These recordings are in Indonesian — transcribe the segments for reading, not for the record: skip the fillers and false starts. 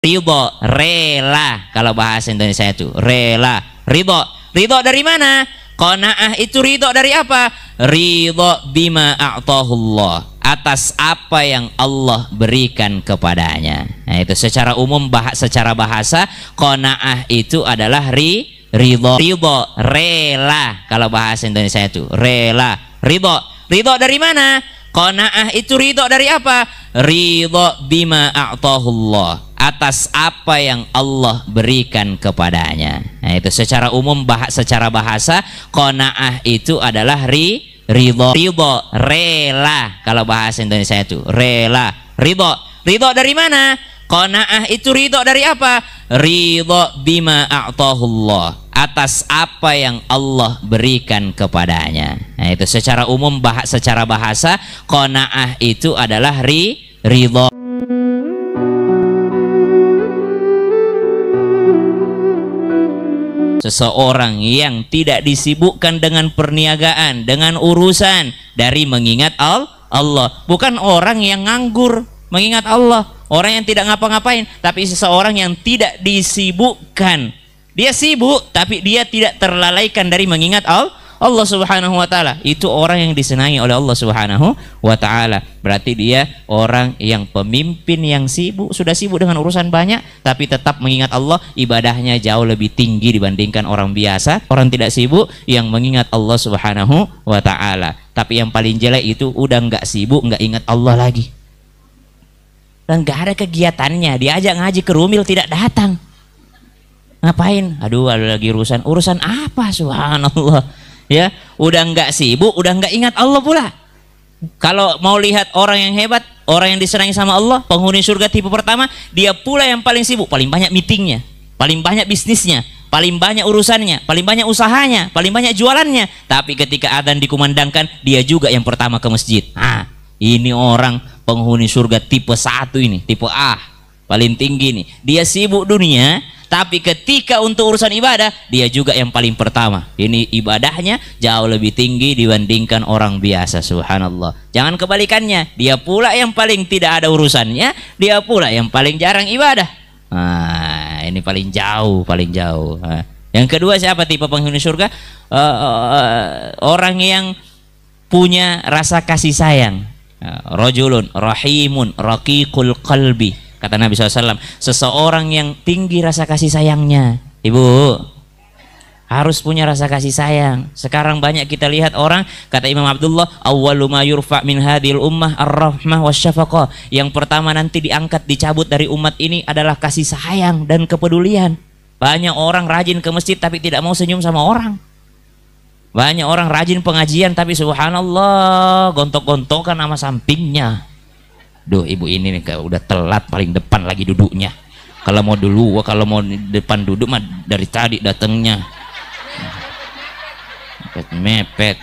Ridho, rela. Kalau bahasa Indonesia itu rela. Ridho, ridho dari mana? Qanaah itu ridho dari apa? Ridho bima a'tahullah, atas apa yang Allah berikan kepadanya. Nah, itu secara umum, secara bahasa qanaah itu adalah ridho. Ridho, rela. Kalau bahasa Indonesia itu rela. Ridho, ridho dari mana? Qanaah itu ridho dari apa? Ridho bima a'tahullah, atas apa yang Allah berikan kepadanya. Nah, itu secara umum, secara bahasa qanaah itu adalah ridho. Ridho, rela. Kalau bahasa Indonesia itu rela. Ridho, ridho dari mana? Qanaah itu ridho dari apa? Ridho bima a'tahullah, atas apa yang Allah berikan kepadanya. Nah, itu secara umum, secara bahasa qanaah itu adalah ridho. Seseorang yang tidak disibukkan dengan perniagaan, dengan urusan dari mengingat Allah, bukan orang yang nganggur mengingat Allah, orang yang tidak ngapa-ngapain, tapi seseorang yang tidak disibukkan. Dia sibuk tapi dia tidak terlalaikan dari mengingat Allah Subhanahu wa taala. Itu orang yang disenangi oleh Allah Subhanahu wa taala. Berarti dia orang yang pemimpin yang sibuk, sudah sibuk dengan urusan banyak tapi tetap mengingat Allah. Ibadahnya jauh lebih tinggi dibandingkan orang biasa, orang tidak sibuk yang mengingat Allah Subhanahu wa taala. Tapi yang paling jelek itu udah nggak sibuk, nggak ingat Allah lagi, dan nggak ada kegiatannya. Diajak ngaji ke Rumil tidak datang. Ngapain? Aduh, ada lagi urusan apa? Subhanallah. Ya, udah nggak sibuk, udah nggak ingat Allah pula. Kalau mau lihat orang yang hebat, orang yang disenangi sama Allah, penghuni surga tipe pertama, dia pula yang paling sibuk, paling banyak meetingnya, paling banyak bisnisnya, paling banyak urusannya, paling banyak usahanya, paling banyak jualannya. Tapi ketika adzan dikumandangkan, dia juga yang pertama ke masjid. Ah, ini orang penghuni surga tipe 1 ini, tipe A, paling tinggi nih. Dia sibuk dunia, tapi ketika untuk urusan ibadah, dia juga yang paling pertama. Ini ibadahnya jauh lebih tinggi dibandingkan orang biasa. Subhanallah. Jangan kebalikannya, dia pula yang paling tidak ada urusannya, dia pula yang paling jarang ibadah. Nah, ini paling jauh, paling jauh. Nah, yang kedua siapa tipe penghuni surga? Orang yang punya rasa kasih sayang. Rajulun rahimun raqiqul qalbi. Kata Nabi SAW, seseorang yang tinggi rasa kasih sayangnya. Ibu harus punya rasa kasih sayang. Sekarang banyak kita lihat orang, kata Imam Abdullah, awwalu ma yurfa min hadhil ummah ar-rahmah wasyafaqah. Yang pertama nanti diangkat, dicabut dari umat ini adalah kasih sayang dan kepedulian. Banyak orang rajin ke masjid tapi tidak mau senyum sama orang. Banyak orang rajin pengajian tapi subhanallah gontok-gontokan sama sampingnya. Duh, ibu ini nih udah telat, paling depan lagi duduknya. Kalau mau dulu, kalau mau depan duduk mah dari tadi datangnya. Mepet.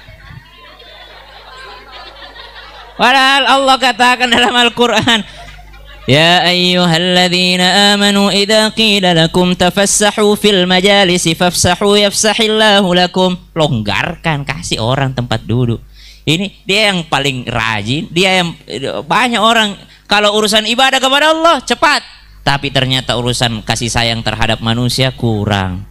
Padahal Allah katakan dalam Al-Quran, ya ayyuhalladzina amanu idza qila lakum tafassahu fil majalisi fafsahu yafsahillahu lakum. Longgarkan, kasih orang tempat duduk. Ini dia yang paling rajin, dia yang banyak orang kalau urusan ibadah kepada Allah cepat, tapi ternyata urusan kasih sayang terhadap manusia kurang.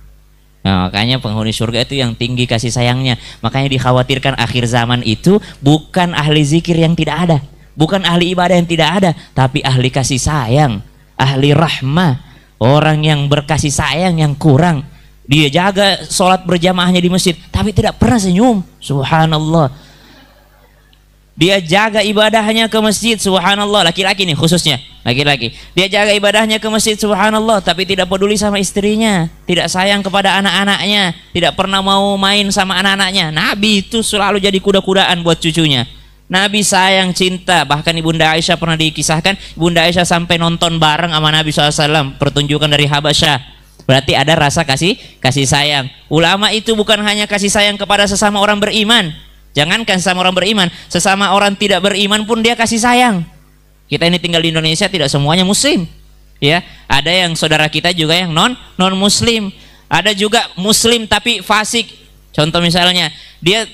Nah, makanya penghuni surga itu yang tinggi kasih sayangnya. Makanya dikhawatirkan akhir zaman itu bukan ahli zikir yang tidak ada, bukan ahli ibadah yang tidak ada, tapi ahli kasih sayang, ahli rahmah, orang yang berkasih sayang yang kurang. Dia jaga sholat berjamaahnya di masjid, tapi tidak pernah senyum. Subhanallah. Dia jaga ibadahnya ke masjid, subhanallah, laki-laki nih khususnya, laki-laki. Dia jaga ibadahnya ke masjid, subhanallah, tapi tidak peduli sama istrinya, tidak sayang kepada anak-anaknya, tidak pernah mau main sama anak-anaknya. Nabi itu selalu jadi kuda-kudaan buat cucunya. Nabi sayang, cinta. Bahkan Ibunda Aisyah pernah dikisahkan, Ibunda Aisyah sampai nonton bareng sama Nabi SAW, pertunjukan dari Habasyah. Berarti ada rasa kasih sayang. Ulama itu bukan hanya kasih sayang kepada sesama orang beriman. Jangankan sesama orang beriman, sesama orang tidak beriman pun dia kasih sayang. Kita ini tinggal di Indonesia tidak semuanya muslim, ya. Ada yang saudara kita juga yang non muslim, ada juga muslim tapi fasik. Contoh misalnya dia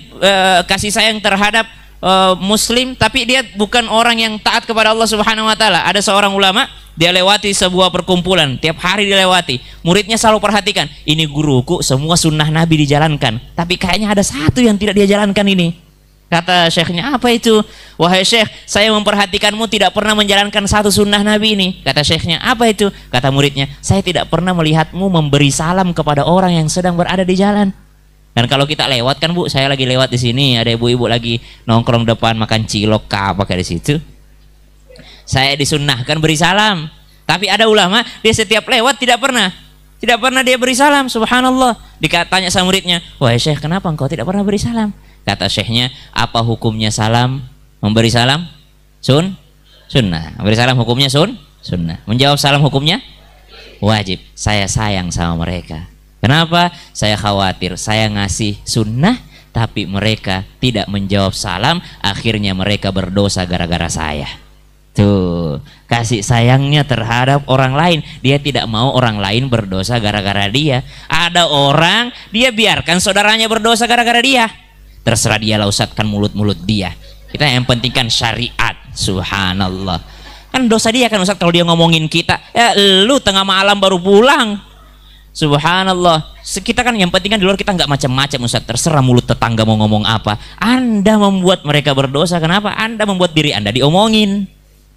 kasih sayang terhadap muslim tapi dia bukan orang yang taat kepada Allah Subhanahu wa taala. Ada seorang ulama dia lewati sebuah perkumpulan, tiap hari dilewati, muridnya selalu perhatikan, ini guruku semua sunnah Nabi dijalankan, tapi kayaknya ada satu yang tidak dia jalankan ini. Kata syekhnya, apa itu? Wahai syekh, saya memperhatikanmu tidak pernah menjalankan satu sunnah Nabi ini. Kata syekhnya, apa itu? Kata muridnya, saya tidak pernah melihatmu memberi salam kepada orang yang sedang berada di jalan. Dan kalau kita lewat kan Bu, saya lagi lewat di sini, ada ibu-ibu lagi nongkrong depan makan cilok apa kayak di situ. Saya disunnahkan beri salam. Tapi ada ulama, dia setiap lewat tidak pernah dia beri salam. Subhanallah. Ditanya sama muridnya, wahai syekh, kenapa engkau tidak pernah beri salam? Kata syekhnya, apa hukumnya salam? Memberi salam? Sunnah. Memberi salam hukumnya sunnah. Menjawab salam hukumnya? Wajib. Saya sayang sama mereka. Kenapa? Saya khawatir saya ngasih sunnah tapi mereka tidak menjawab salam, akhirnya mereka berdosa gara-gara saya. Tuh, kasih sayangnya terhadap orang lain. Dia tidak mau orang lain berdosa gara-gara dia. Ada orang, dia biarkan saudaranya berdosa gara-gara dia. Terserah dia lah, usatkan mulut-mulut dia. Kita yang penting kan syariat. Subhanallah. Kan dosa dia kan Ustaz kalau dia ngomongin kita. Ya lu tengah malam baru pulang. Subhanallah. Kita kan yang penting kan di luar kita nggak macam-macam Ustaz. Terserah mulut tetangga mau ngomong apa. Anda membuat mereka berdosa. Kenapa? Anda membuat diri Anda diomongin.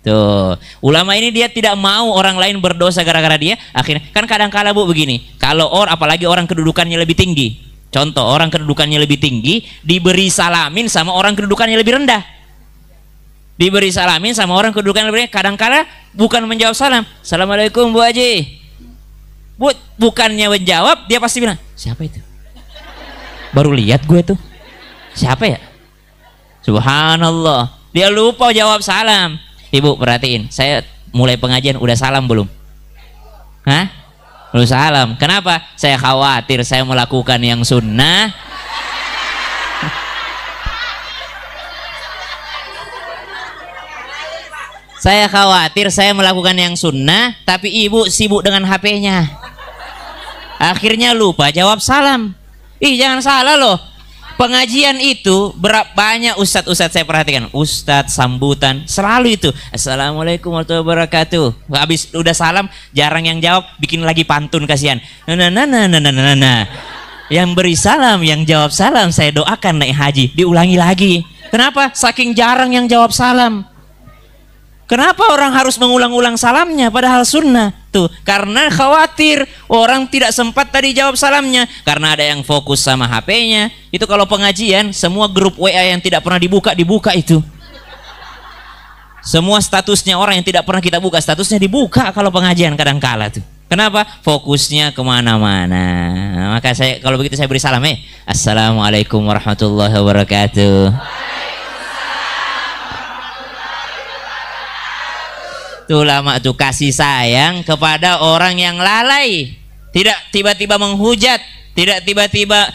Tuh, ulama ini dia tidak mau orang lain berdosa gara-gara dia. Akhirnya kan kadang-kala Bu begini. Kalau apalagi orang kedudukannya lebih tinggi. Contoh, orang kedudukannya lebih tinggi diberi salamin sama orang kedudukannya lebih rendah. Diberi salamin sama orang kedudukannya lebih rendah. Kadang-kala bukan menjawab salam. Assalamualaikum Bu Haji. Bukannya menjawab, dia pasti bilang, siapa itu? Baru lihat gue tuh. Siapa ya? Subhanallah. Dia lupa jawab salam. Ibu perhatiin, saya mulai pengajian udah salam belum? Hah? Belum salam. Kenapa? Saya khawatir saya melakukan yang sunnah. Saya khawatir saya melakukan yang sunnah, tapi ibu sibuk dengan HP-nya. Akhirnya lupa jawab salam. Ih, jangan salah loh. Pengajian itu banyak ustadz saya perhatikan. Ustadz sambutan selalu itu. Assalamualaikum warahmatullahi wabarakatuh. Habis udah salam, jarang yang jawab, bikin lagi pantun kasihan. Nah. Yang beri salam, yang jawab salam, saya doakan naik haji. Diulangi lagi. Kenapa? Saking jarang yang jawab salam. Kenapa orang harus mengulang-ulang salamnya padahal sunnah? Tuh, karena khawatir orang tidak sempat tadi jawab salamnya. Karena ada yang fokus sama HP-nya. Itu kalau pengajian, semua grup WA yang tidak pernah dibuka itu. Semua statusnya orang yang tidak pernah kita buka, statusnya dibuka kalau pengajian kadang-kala tuh. Kenapa? Fokusnya kemana-mana. Maka saya kalau begitu saya beri salam. Assalamualaikum warahmatullahi wabarakatuh. Tuh lama tuh kasih sayang kepada orang yang lalai, tidak tiba-tiba menghujat, tidak tiba-tiba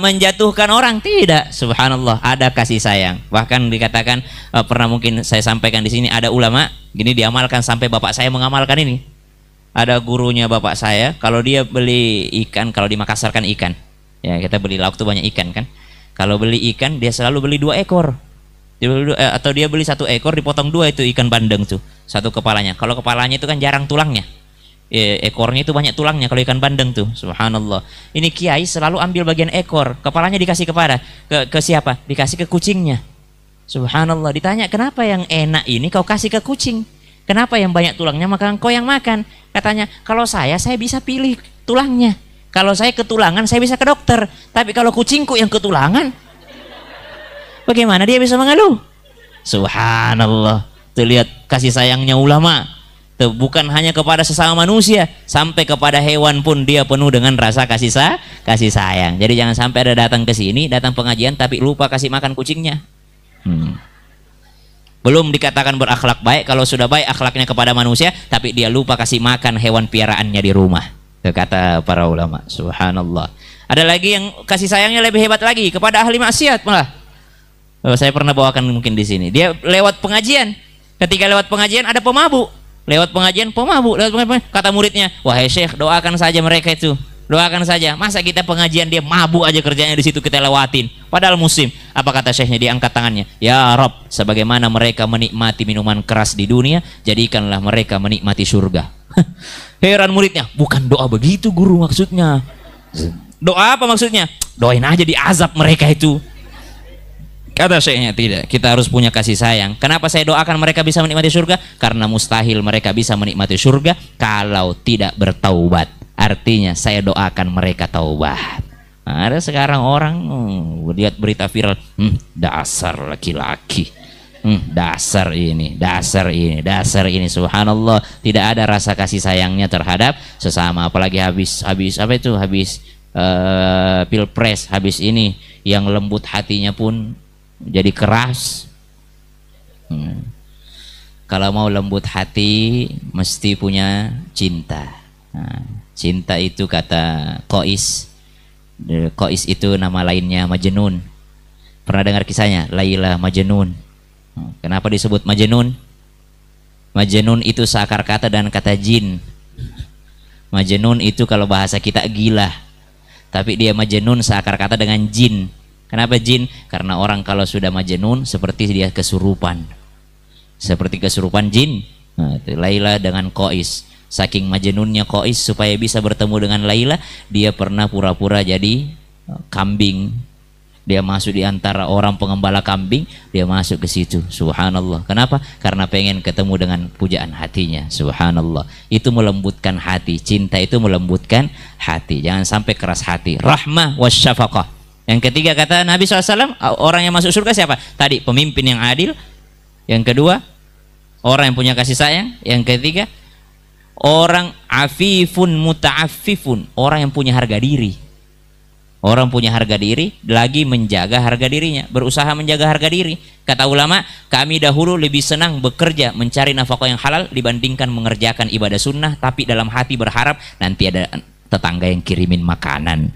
menjatuhkan orang, tidak. Subhanallah, ada kasih sayang. Bahkan dikatakan pernah mungkin saya sampaikan di sini, ada ulama gini diamalkan sampai bapak saya mengamalkan ini. Ada gurunya bapak saya, kalau dia beli ikan, kalau di Makassar kan ikan, ya kita beli lauk tuh banyak ikan kan. Kalau beli ikan dia selalu beli 2 ekor. Atau dia beli 1 ekor dipotong 2 itu ikan bandeng tuh, 1 kepalanya. Kalau kepalanya itu kan jarang tulangnya, ekornya itu banyak tulangnya kalau ikan bandeng tuh. Subhanallah. Ini kiai selalu ambil bagian ekor, kepalanya dikasih ke siapa? Dikasih ke kucingnya. Subhanallah. Ditanya, kenapa yang enak ini kau kasih ke kucing? Kenapa yang banyak tulangnya maka engkau yang makan? Katanya, kalau saya bisa pilih tulangnya. Kalau saya ketulangan saya bisa ke dokter, tapi kalau kucingku yang ketulangan, bagaimana dia bisa mengeluh? Subhanallah. Tuh lihat kasih sayangnya ulama. Tuh, bukan hanya kepada sesama manusia, sampai kepada hewan pun dia penuh dengan rasa kasih sayang. Jadi jangan sampai ada datang ke sini, datang pengajian tapi lupa kasih makan kucingnya. Belum dikatakan berakhlak baik kalau sudah baik akhlaknya kepada manusia, tapi dia lupa kasih makan hewan piaraannya di rumah. Tuh, kata para ulama. Subhanallah. Ada lagi yang kasih sayangnya lebih hebat lagi kepada ahli maksiat malah. Saya pernah bawakan mungkin di sini. Dia lewat pengajian. Ketika lewat pengajian ada pemabuk. Lewat pengajian pemabuk. Kata muridnya, wahai syekh doakan saja mereka itu. Doakan saja. Masa kita pengajian dia mabuk aja kerjanya di situ kita lewatin. Padahal musim. Apa kata syekhnya? Dia angkat tangannya. Ya Rob, sebagaimana mereka menikmati minuman keras di dunia, jadikanlah mereka menikmati surga. Heran muridnya. Bukan doa begitu guru maksudnya. Doa apa maksudnya? Doain aja diazab mereka itu. Kata syekhnya, tidak. Kita harus punya kasih sayang. Kenapa saya doakan mereka bisa menikmati surga? Karena mustahil mereka bisa menikmati surga kalau tidak bertaubat. Artinya saya doakan mereka taubat. Nah, ada sekarang orang lihat berita viral, dasar laki-laki, dasar ini, subhanallah, tidak ada rasa kasih sayangnya terhadap sesama, apalagi habis apa itu, habis pilpres, habis ini yang lembut hatinya pun jadi keras. Kalau mau lembut hati mesti punya cinta. Nah, cinta itu kata Qais. Qais itu nama lainnya Majnun. Pernah dengar kisahnya? Laila Majnun. Kenapa disebut Majnun? Majnun itu seakar kata dan kata jin. Majnun itu kalau bahasa kita gila. Tapi dia Majnun seakar kata dengan jin. Kenapa jin? Karena orang kalau sudah Majnun seperti dia kesurupan. Seperti kesurupan jin. Nah, itu Laila dengan Qais. Saking majnunnya Qais supaya bisa bertemu dengan Laila, dia pernah pura-pura jadi kambing. Dia masuk di antara orang pengembala kambing, dia masuk ke situ. Subhanallah. Kenapa? Karena pengen ketemu dengan pujaan hatinya. Subhanallah. Itu melembutkan hati. Cinta itu melembutkan hati. Jangan sampai keras hati. Rahmah wasyafaqah. Yang ketiga kata Nabi SAW, orang yang masuk surga siapa? Tadi pemimpin yang adil. Yang kedua, orang yang punya kasih sayang. Yang ketiga, orang afifun muta'affifun, orang yang punya harga diri. Orang punya harga diri lagi menjaga harga dirinya, berusaha menjaga harga diri. Kata ulama, kami dahulu lebih senang bekerja mencari nafkah yang halal dibandingkan mengerjakan ibadah sunnah, tapi dalam hati berharap nanti ada tetangga yang kirimin makanan,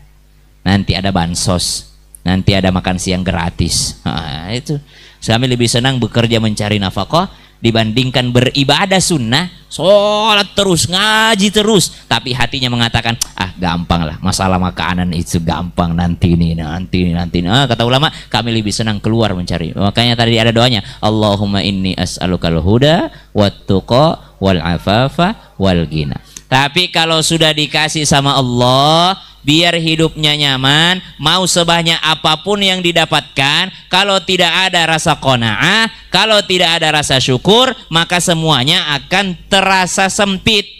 nanti ada bansos, nanti ada makan siang gratis. Nah, itu kami lebih senang bekerja mencari nafkah dibandingkan beribadah sunnah, sholat terus, ngaji terus, tapi hatinya mengatakan, gampang lah, masalah makanan itu gampang, nanti. Kata ulama, kami lebih senang keluar mencari. Makanya tadi ada doanya, Allahumma inni as'alukal huda wat tuqa wal afafa wal ghina. Tapi kalau sudah dikasih sama Allah, biar hidupnya nyaman, mau sebanyak apapun yang didapatkan, kalau tidak ada rasa qanaah, kalau tidak ada rasa syukur, maka semuanya akan terasa sempit.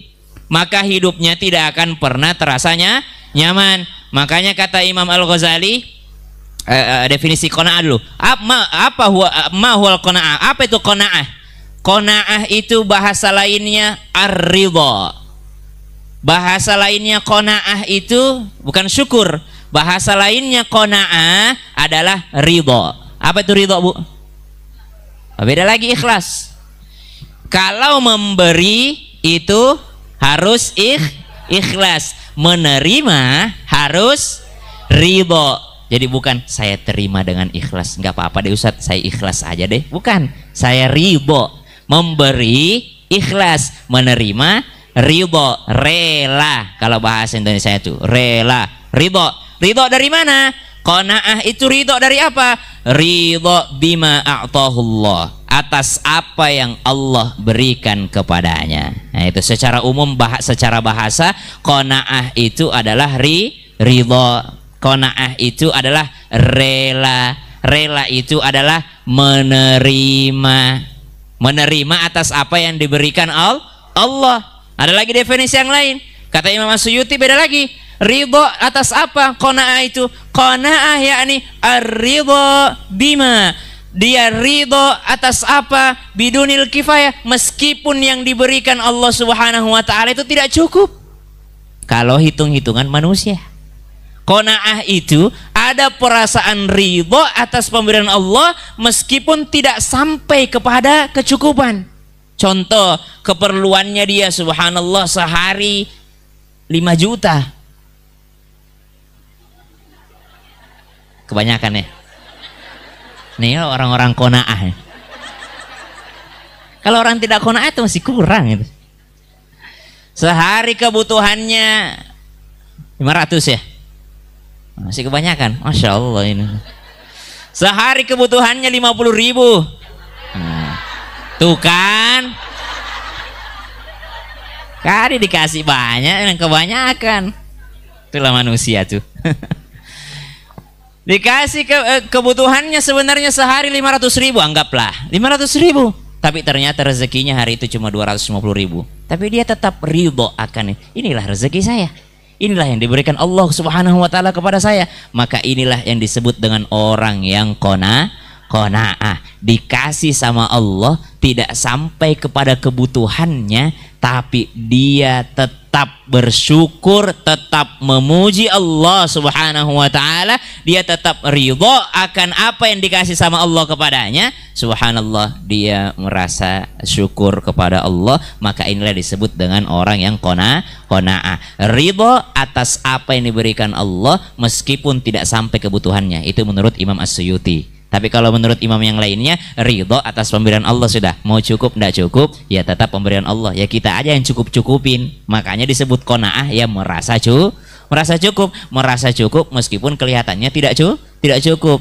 Maka hidupnya tidak akan pernah terasanya nyaman. Makanya kata Imam Al-Ghazali, definisi qanaah dulu. Apa huwal qanaah? Apa itu qanaah? Qanaah itu bahasa lainnya ar-ridha. Bahasa lainnya qanaah itu bukan syukur. Bahasa lainnya qanaah adalah ridho. Apa itu ridho, Bu? Beda lagi ikhlas. Kalau memberi itu harus ikhlas. Menerima harus ridho. Jadi bukan saya terima dengan ikhlas, nggak apa-apa deh Ustadz, saya ikhlas aja deh. Bukan, saya ridho. Memberi ikhlas, menerima ridho, rela. Kalau bahasa Indonesia itu rela, ridho. Ridho dari mana? Qanaah itu ridho dari apa? Ridho bima a'tahullah, atas apa yang Allah berikan kepadanya. Nah, itu secara umum, secara bahasa qanaah itu adalah ridho. Qanaah itu adalah rela. Rela itu adalah menerima. Menerima atas apa yang diberikan Allah. Ada lagi definisi yang lain. Kata Imam As-Suyuti beda lagi. Ridho atas apa? Qanaah itu. Qanaah yakni ar-ridho bima. Dia ridho atas apa? Bidunil kifayah. Meskipun yang diberikan Allah Subhanahu wa ta'ala itu tidak cukup. Kalau hitung-hitungan manusia. Qanaah itu ada perasaan ridho atas pemberian Allah meskipun tidak sampai kepada kecukupan. Contoh, keperluannya dia subhanallah sehari 5 juta. Kebanyakan ya. Nih orang-orang qanaah. Kalau orang tidak qanaah itu masih kurang itu. Sehari kebutuhannya 500 ya? Masih kebanyakan. Masya Allah ini. Sehari kebutuhannya 50.000. Tuh kan. Kali dikasih banyak yang kebanyakan. Itulah manusia tuh. Dikasih kebutuhannya sebenarnya sehari 500.000, anggaplah 500.000, tapi ternyata rezekinya hari itu cuma 250.000. Tapi dia tetap ridho akan inilah rezeki saya, inilah yang diberikan Allah Subhanahu wa taala kepada saya. Maka inilah yang disebut dengan orang yang qanaah, dikasih sama Allah tidak sampai kepada kebutuhannya, tapi dia tetap bersyukur, tetap memuji Allah Subhanahu wa taala, dia tetap ridho akan apa yang dikasih sama Allah kepadanya. Subhanallah, dia merasa syukur kepada Allah. Maka inilah disebut dengan orang yang qanaah, ridho atas apa yang diberikan Allah meskipun tidak sampai kebutuhannya. Itu menurut Imam As-Suyuti. Tapi kalau menurut imam yang lainnya, ridho atas pemberian Allah sudah. Mau cukup tidak cukup, ya tetap pemberian Allah. Ya kita aja yang cukup-cukupin. Makanya disebut qanaah, ya merasa cukup meskipun kelihatannya tidak cukup.